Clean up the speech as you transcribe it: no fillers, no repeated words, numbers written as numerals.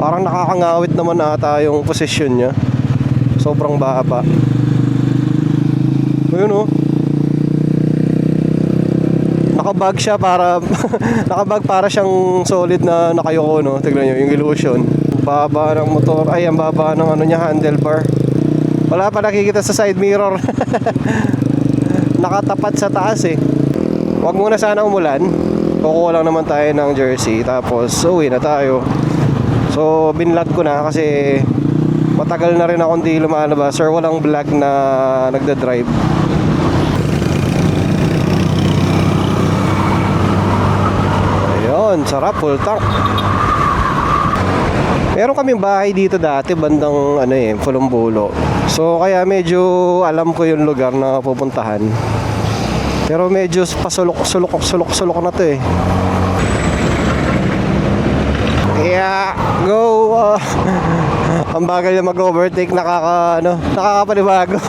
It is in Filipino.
Parang nakakangawit naman ata yung posisyon niya. Sobrang baba. Ayun oh. Nakabag siya para nakabag para siyang solid na nakayoko, no. Tignan niyo yung illusion. Baba ng motor, ay ang baba ng ano niya, handlebar. Wala pa nakikita sa side mirror. Nakatapat sa taas eh. Wag muna sana umulan. Kukuha lang naman tayo ng jersey, tapos uwi na tayo. So binlog ko na kasi matagal na rin akong di lumalabas. Sir, walang vlog na nagda-drive. Ayun, sarap, full tank. Meron kaming bahay dito dati bandang ano eh, Pulumbulo. So kaya medyo alam ko yung lugar na pupuntahan. Pero medyo pasulok na to eh. Yeah, go. Ang bagal na mag-overtake, nakakapanibago.